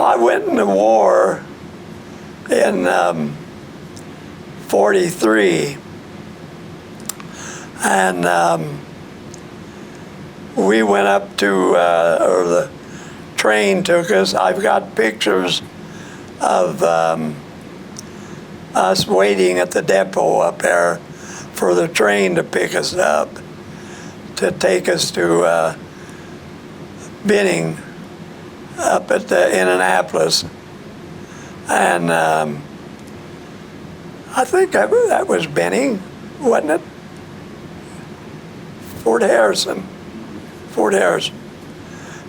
I went in the war in 43, and we went up to, or the train took us. I've got pictures of us waiting at the depot up there for the train to pick us up, to take us to Benning up at the Indianapolis. And I think that was Benning, wasn't it? Fort Harrison.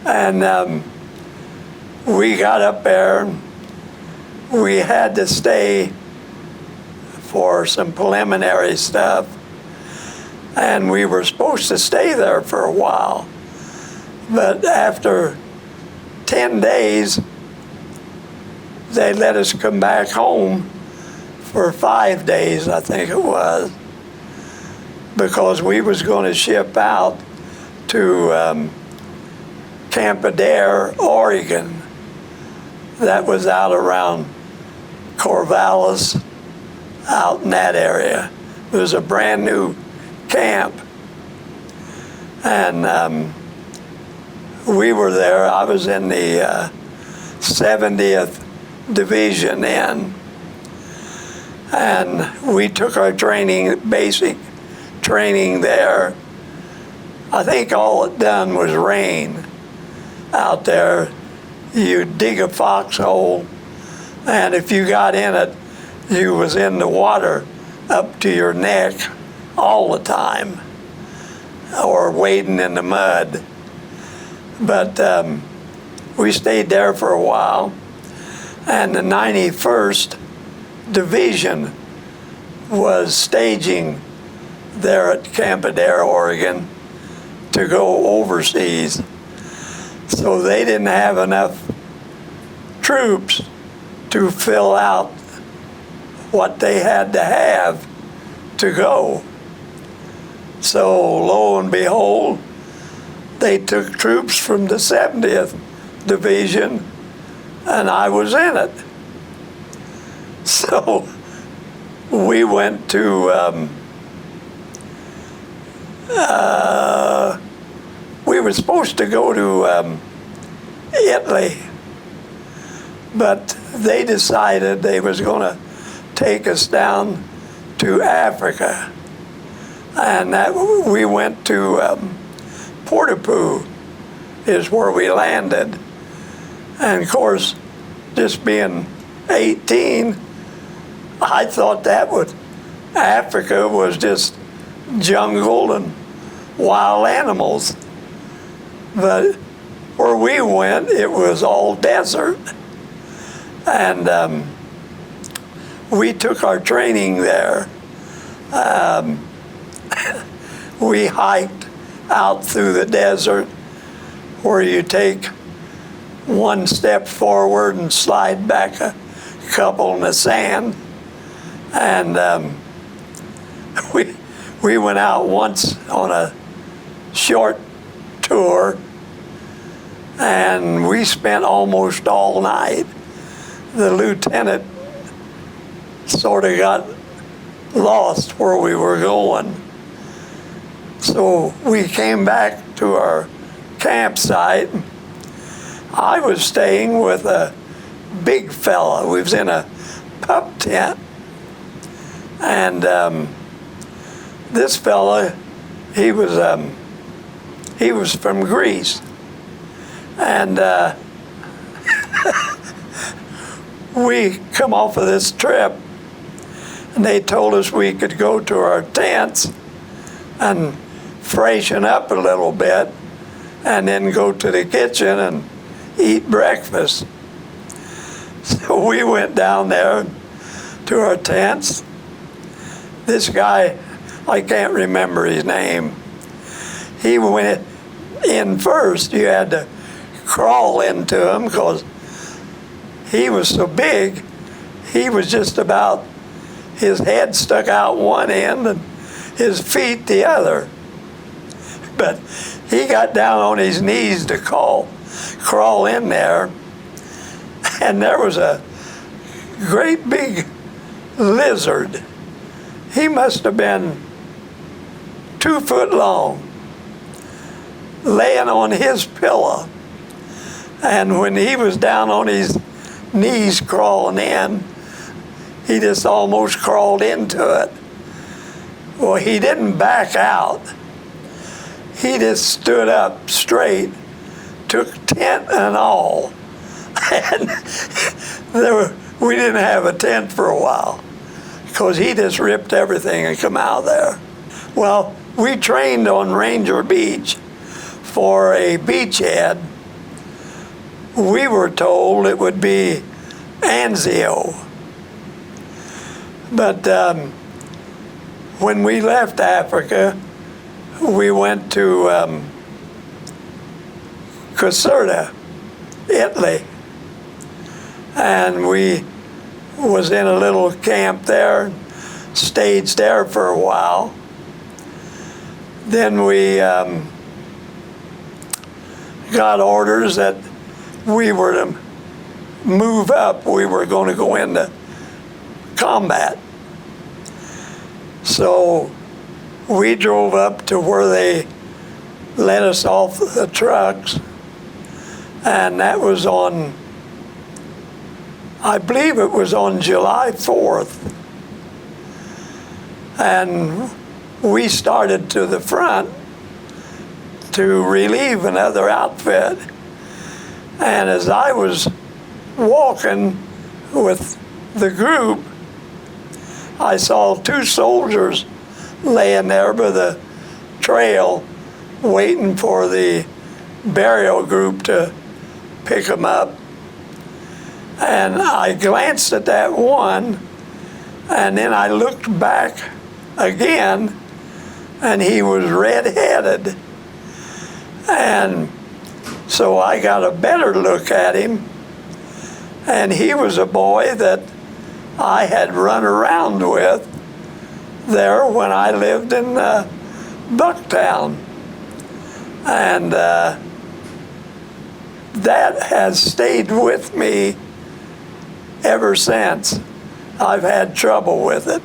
And we got up there, and we had to stay for some preliminary stuff, and we were supposed to stay there for a while. But after 10 days, they let us come back home for 5 days, I think it was, because we was going to ship out to Camp Adair, Oregon. That was out around Corvallis, out in that area. It was a brand new camp. And we were there. I was in the 70th Division then. And we took our training, basic training there. I think all it done was rain out there. You dig a foxhole, and if you got in it, you was in the water up to your neck all the time, or wading in the mud. But we stayed there for a while, and the 91st Division was staging there at Camp Adair, Oregon, to go overseas. So they didn't have enough troops to fill out what they had to have to go. So lo and behold, they took troops from the 70th Division, and I was in it. So we went to, we were supposed to go to Italy, but they decided they was going to take us down to Africa, and we went to Portopoo is where we landed. And of course, just being 18, I thought Africa was just jungle and wild animals. But where we went, it was all desert. And we took our training there. We hiked out through the desert where you take one step forward and slide back a couple in the sand. And we went out once on a short tour, and we spent almost all night. The lieutenant sort of got lost where we were going. So we came back to our campsite. I was staying with a big fella. We was in a pup tent. And this fella, he was from Greece. And we come off of this trip, and they told us we could go to our tents and freshen up a little bit, and then go to the kitchen and eat breakfast. So we went down there to our tents. This guy, I can't remember his name, he went in first. You had to crawl into him because he was so big. He was just about, his head stuck out one end and his feet the other. But he got down on his knees to crawl in there. and there was a great big lizard. He must have been 2 foot long, laying on his pillow. And when he was down on his knees crawling in, he just almost crawled into it. Well, he didn't back out. He just stood up straight, took tent and all. And we didn't have a tent for a while because he just ripped everything and come out of there. Well, we trained on Ranger Beach for a beachhead. We were told it would be Anzio. But when we left Africa, we went to Caserta, Italy. And we was in a little camp there, staged there for a while. Then we got orders that we were to move up. We were going to go into combat. So we drove up to where they let us off the trucks, and that was on, I believe it was on July 4th. And we started to the front to relieve another outfit. And as I was walking with the group, I saw 2 soldiers laying there by the trail waiting for the burial group to pick them up. And I glanced at that one, and then I looked back again, and he was red-headed. And so I got a better look at him, and he was a boy that I had run around with there when I lived in Bucktown. And that has stayed with me ever since. I've had trouble with it.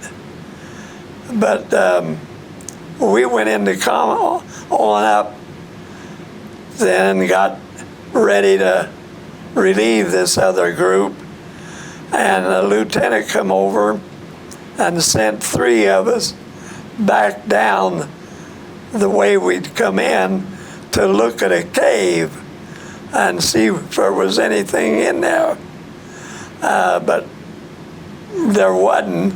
But we went into on up, then got ready to relieve this other group, and a lieutenant come over and sent 3 of us back down the way we'd come in to look at a cave and see if there was anything in there. But there wasn't.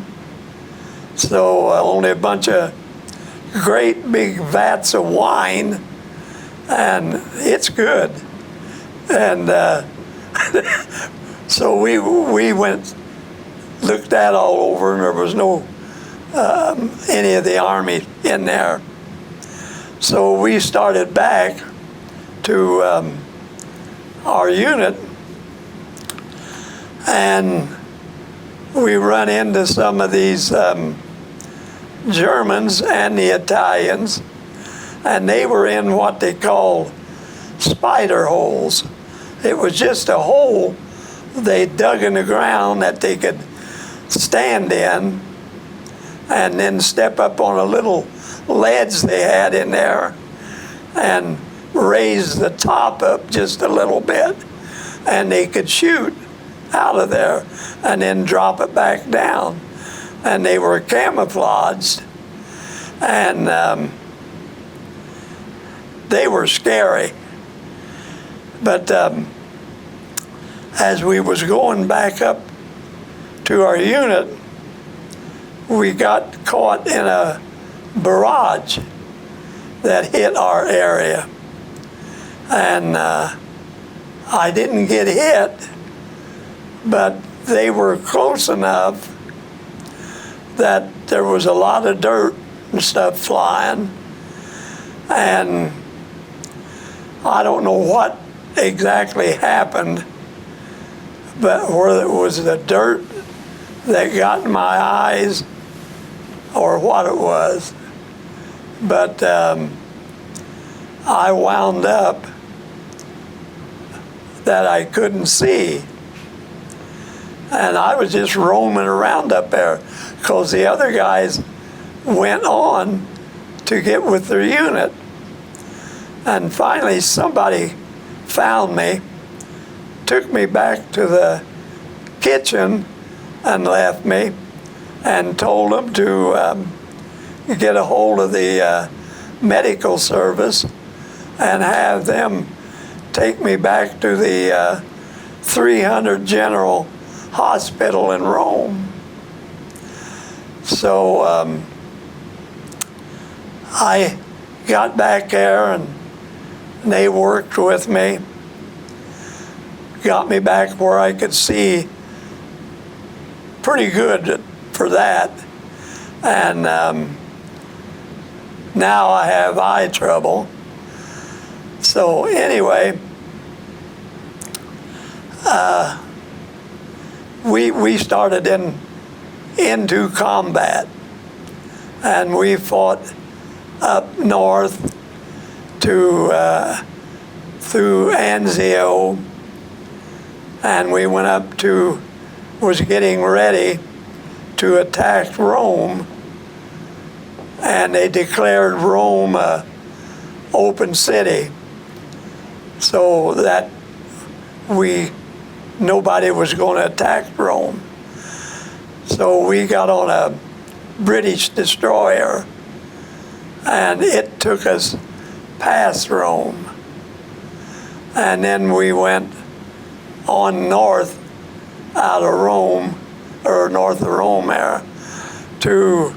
So only a bunch of great big vats of wine, and it's good. And so we went, looked that all over, and there was no any of the Army in there. So we started back to our unit, and we run into some of these Germans and the Italians, and they were in what they call spider holes. It was just a hole they dug in the ground that they could stand in and then step up on a little ledge they had in there and raise the top up just a little bit, and they could shoot out of there and then drop it back down. And they were camouflaged, and they were scary. But as we was going back up to our unit, we got caught in a barrage that hit our area. And I didn't get hit, but they were close enough that there was a lot of dirt and stuff flying. And I don't know what exactly happened, but whether it was the dirt that got in my eyes or what it was. But I wound up that I couldn't see. And I was just roaming around up there because the other guys went on to get with their unit. And finally somebody found me, took me back to the kitchen and left me, and told them to get a hold of the medical service and have them take me back to the 300 General Hospital in Rome. So I got back there, and they worked with me, got me back where I could see pretty good for that. And now I have eye trouble. So anyway, we started into combat, and we fought up north to through Anzio, and we went up to, was getting ready to attack Rome, and they declared Rome a open city, so that nobody was going to attack Rome. So we got on a British destroyer, and it took us past Rome. And then we went on north out of Rome, or north of Rome there, to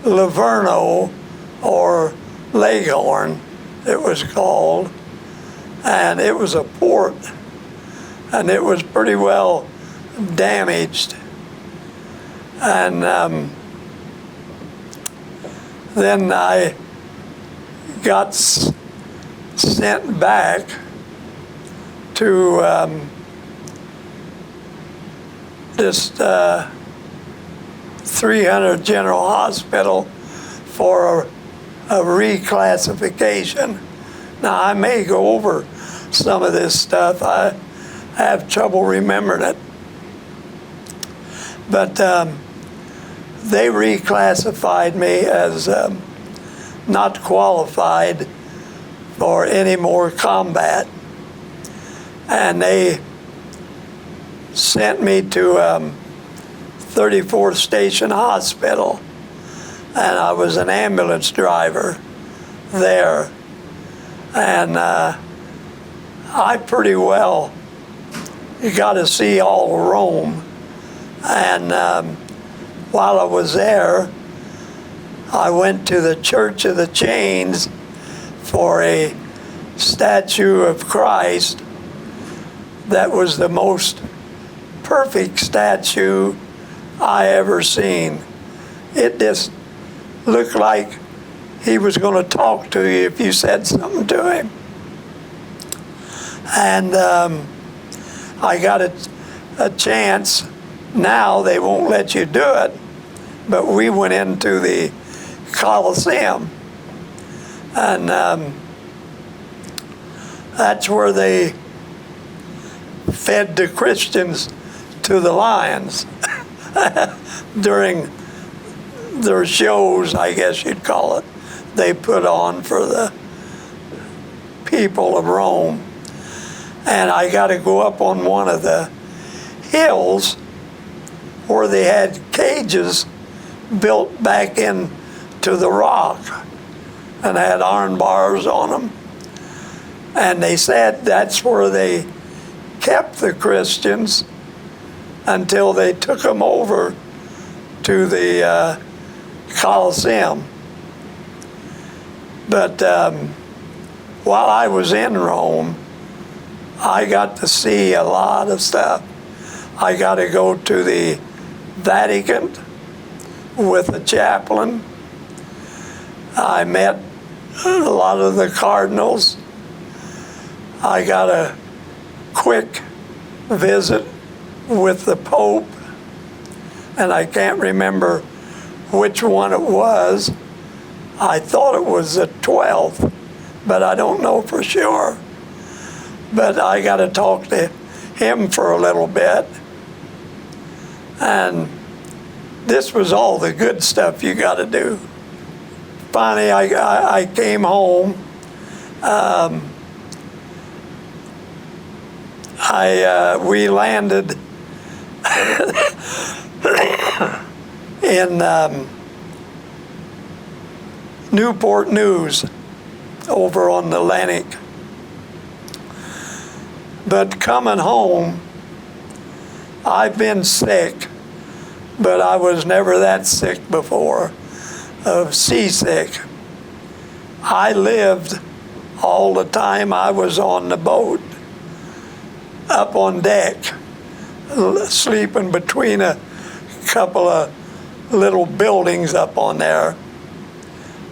Livorno, or Leghorn, it was called. And it was a port, and it was pretty well damaged. And then I got sent back to this 300 General Hospital for a reclassification. Now, I may go over some of this stuff. I have trouble remembering it. But they reclassified me as not qualified for any more combat. And they sent me to 34th Station Hospital, and I was an ambulance driver there. And I pretty well got to see all Rome. And while I was there, I went to the Church of the Chains for a statue of Christ that was the most perfect statue I ever seen. It just looked like he was going to talk to you if you said something to him. And I got a chance. Now they won't let you do it, but we went into the Colosseum, and that's where they fed the Christians to the lions during their shows, I guess you'd call it, they put on for the people of Rome. And I got to go up on one of the hills where they had cages built back into the rock and had iron bars on them. And they said that's where they kept the Christians until they took them over to the Colosseum. But while I was in Rome, I got to see a lot of stuff. I got to go to the Vatican with the chaplain. I met a lot of the cardinals. I got a quick visit with the Pope, and I can't remember which one it was. I thought it was the 12th, but I don't know for sure. But I got to talk to him for a little bit. And this was all the good stuff you got to do. Finally, I came home. We landed in Newport News over on the Atlantic. But coming home, I've been sick, but I was never that sick before, of seasick. I lived all the time I was on the boat, up on deck, sleeping between a couple of little buildings up on there,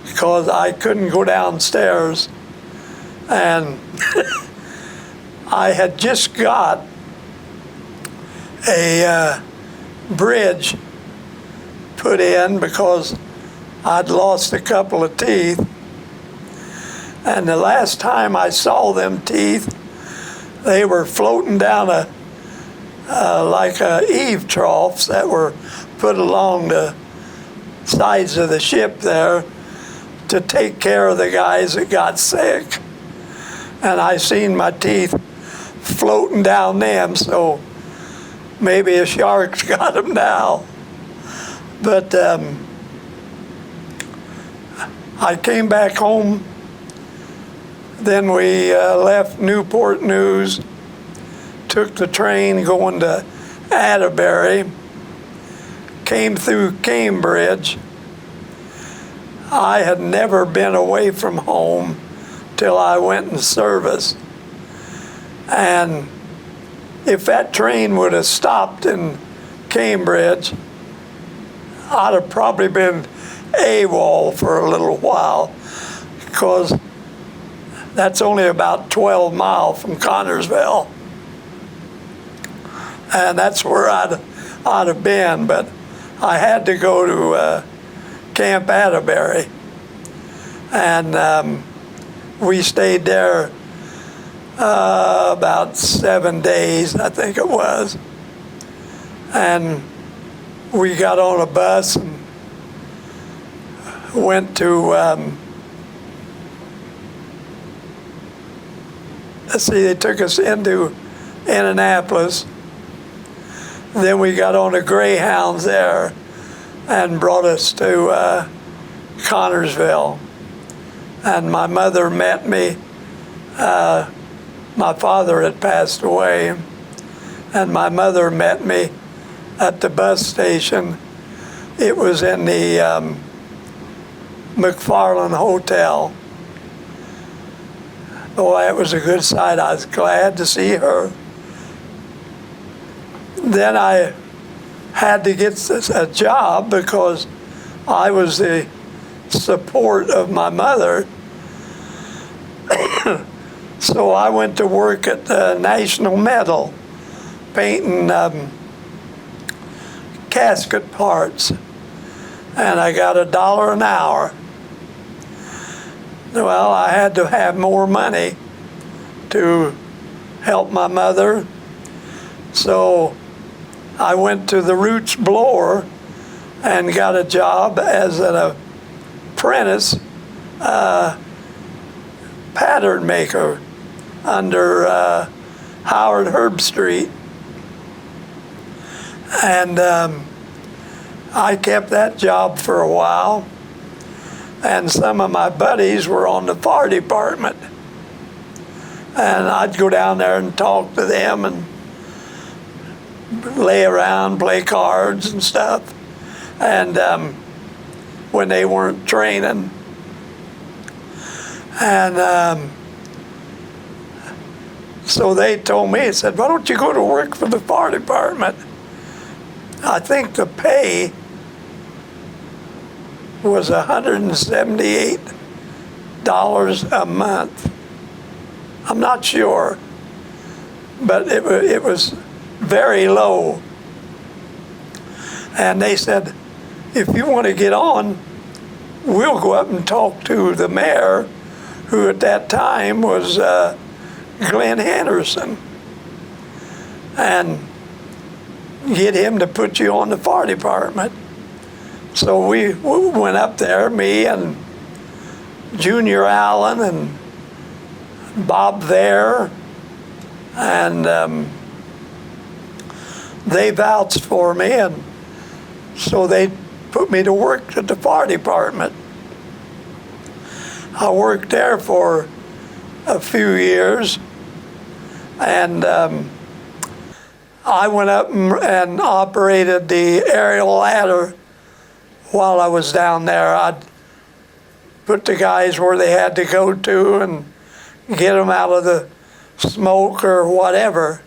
because I couldn't go downstairs. And I had just got a bridge put in because I'd lost a couple of teeth. And the last time I saw them teeth, they were floating down like eave troughs that were put along the sides of the ship there to take care of the guys that got sick. And I seen my teeth floating down them, so maybe a shark's got them now. But I came back home. Then we left Newport News, took the train going to Atterbury, came through Cambridge. I had never been away from home till I went in service. And if that train would have stopped in Cambridge, I'd have probably been AWOL for a little while, because that's only about 12 miles from Connersville. And that's where I'd have been, but I had to go to Camp Atterbury. And we stayed there about 7 days, I think it was. And we got on a bus and went to, let's see, they took us into Indianapolis. Then we got on the Greyhounds there and brought us to Connersville. And my mother met me. My father had passed away, and my mother met me at the bus station. It was in the McFarland Hotel. Boy, it was a good sight. I was glad to see her. Then I had to get a job because I was the support of my mother. So I went to work at the National Metal, painting casket parts, and I got $1 an hour. Well, I had to have more money to help my mother, so I went to the Roots Blower and got a job as an apprentice pattern maker under Howard Herbstreit. And I kept that job for a while. And some of my buddies were on the fire department. And I'd go down there and talk to them and lay around, play cards and stuff. And when they weren't training. And so they told me, they said, why don't you go to work for the fire department? I think the pay was $178 a month. I'm not sure, but it was very low. And they said, if you want to get on, we'll go up and talk to the mayor, who at that time was Glenn Henderson. And get him to put you on the fire department. So we went up there, me and Junior Allen and Bob there, and they vouched for me, and so they put me to work at the fire department. I worked there for a few years, and I went up and operated the aerial ladder while I was down there. I'd put the guys where they had to go to and get them out of the smoke or whatever.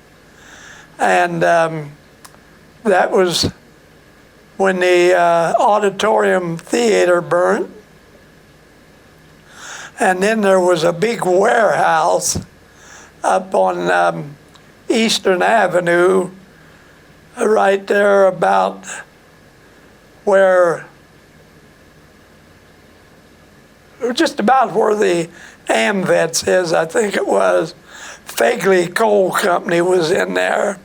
And that was when the auditorium theater burnt. And then there was a big warehouse up on Eastern Avenue, right there about where, just about where the AMVETS is, I think it was. Fagley Coal Company was in there.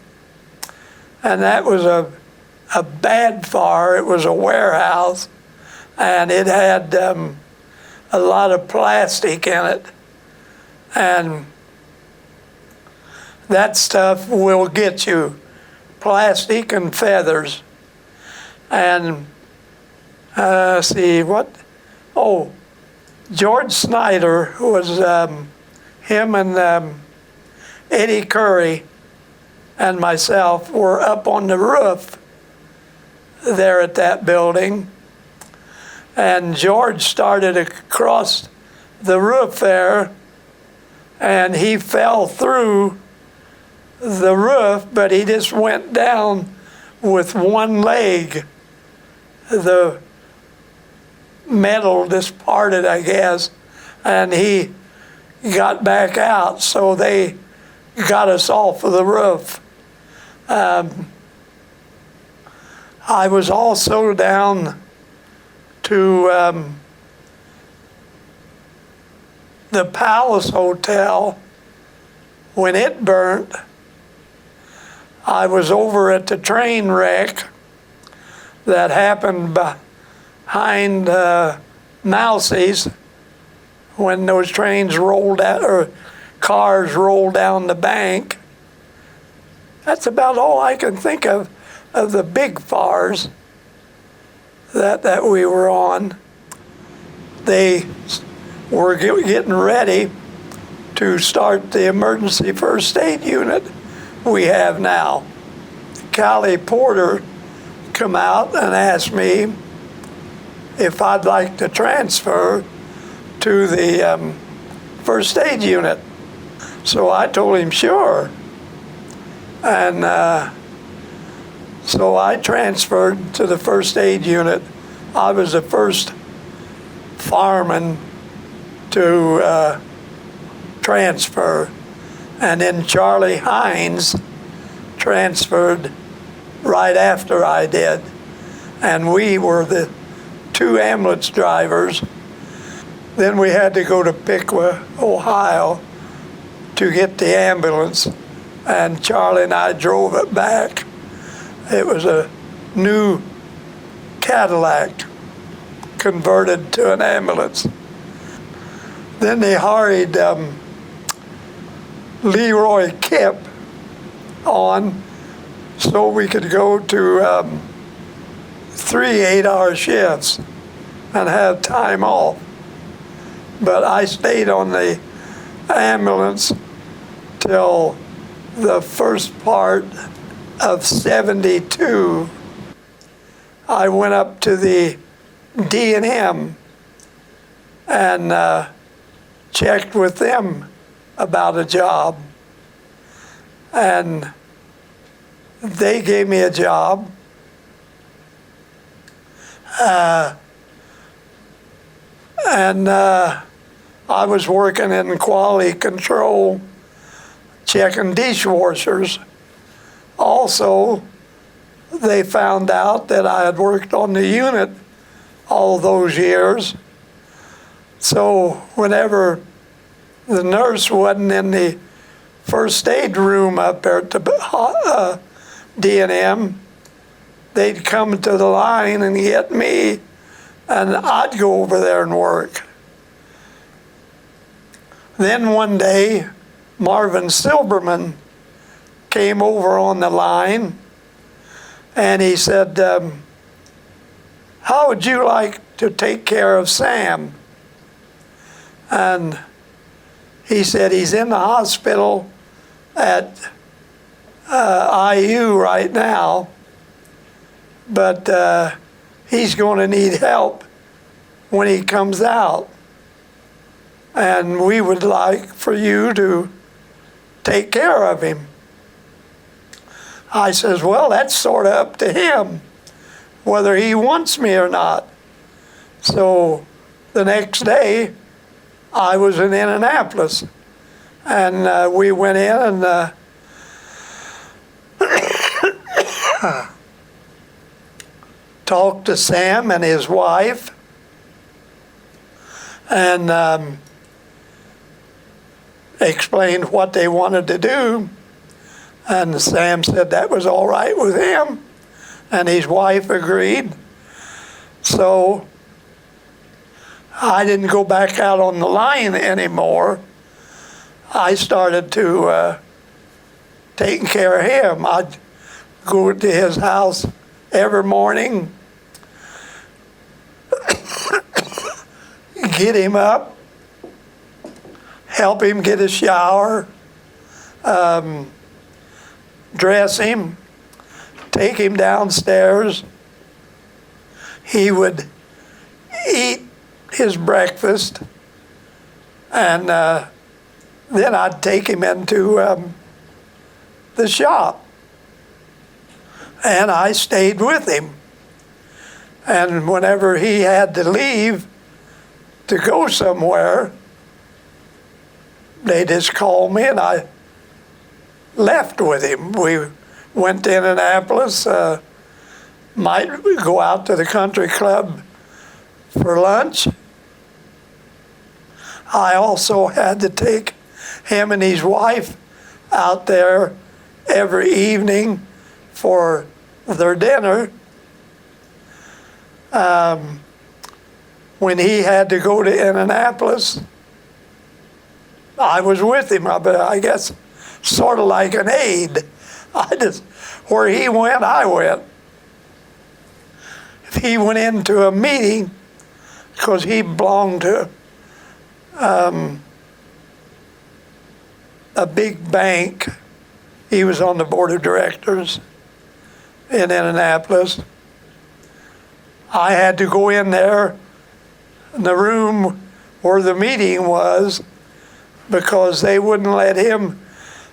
And that was a bad fire. It was a warehouse, and it had a lot of plastic in it. And that stuff will get you, plastic and feathers. And see what, oh, George Snyder was, him and Eddie Curry and myself were up on the roof there at that building. And George started across the roof there, and he fell through the roof, but he just went down with one leg. The metal just parted, I guess, and he got back out, so they got us off of the roof. I was also down to the Palace Hotel when it burnt. I was over at the train wreck that happened behind Mousie's when those trains rolled out, or cars rolled down the bank. That's about all I can think of the big fires that we were on. They were getting ready to start the emergency first aid unit we have now. Callie Porter come out and asked me if I'd like to transfer to the first aid unit. So I told him sure. And so I transferred to the first aid unit. I was the first fireman to transfer. And then Charlie Hines transferred right after I did. And we were the two ambulance drivers. Then we had to go to Piqua, Ohio to get the ambulance. And Charlie and I drove it back. It was a new Cadillac converted to an ambulance. Then they hired Leroy Kipp on so we could go to 3 8-hour shifts and have time off. But I stayed on the ambulance till the first part of '72. I went up to the D&M and checked with them about a job. And they gave me a job. I was working in quality control, checking dishwashers. Also, they found out that I had worked on the unit all those years. So whenever the nurse wasn't in the first aid room up there at the D&M, they'd come to the line and get me, and I'd go over there and work. Then one day, Marvin Silberman came over on the line, and he said, how would you like to take care of Sam? And he said he's in the hospital at IU right now, but he's going to need help when he comes out. And we would like for you to take care of him. I says, well, that's sort of up to him, whether he wants me or not. So the next day, I was in Indianapolis, and we went in and talked to Sam and his wife, and explained what they wanted to do. And Sam said that was all right with him, and his wife agreed. So I didn't go back out on the line anymore. I started to taking care of him. I'd go to his house every morning, get him up, help him get a shower, dress him, take him downstairs. He would eat his breakfast, and then I'd take him into the shop, and I stayed with him. And whenever he had to leave to go somewhere, they just called me, and I left with him. We went to Indianapolis, might go out to the country club for lunch. I also had to take him and his wife out there every evening for their dinner. When he had to go to Indianapolis, I was with him, I guess sort of like an aide. Where he went, I went. If he went into a meeting, because he belonged to a big bank, he was on the board of directors in Indianapolis. I had to go in there in the room where the meeting was, because they wouldn't let him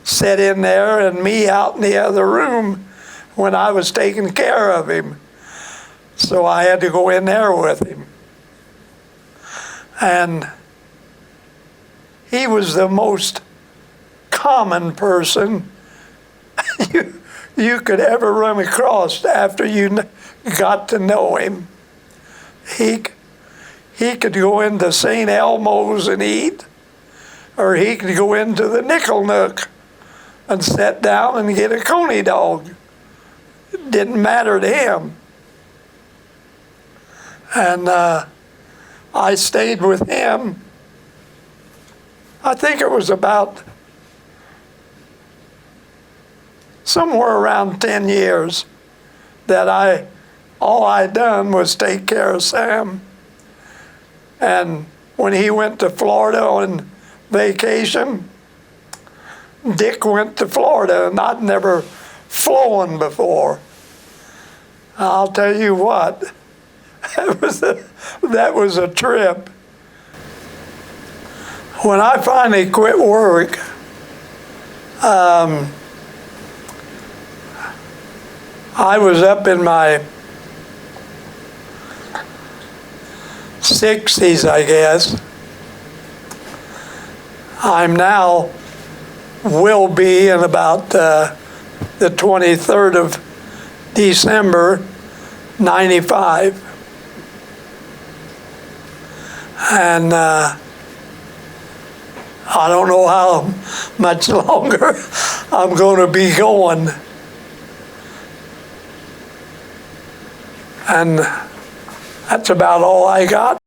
sit in there and me out in the other room when I was taking care of him. So I had to go in there with him. And he was the most common person you could ever run across after you got to know him. He could go into St. Elmo's and eat, or he could go into the Nickel Nook and sit down and get a coney dog. It didn't matter to him. And I stayed with him. I think it was about somewhere around 10 years that all I done was take care of Sam. And when he went to Florida on vacation, Dick went to Florida, and I'd never flown before. I'll tell you what, that was a trip. When I finally quit work, I was up in my 60s, I guess. I'm now, will be in about the 23rd of December, 95. And I don't know how much longer I'm going to be going. And that's about all I got.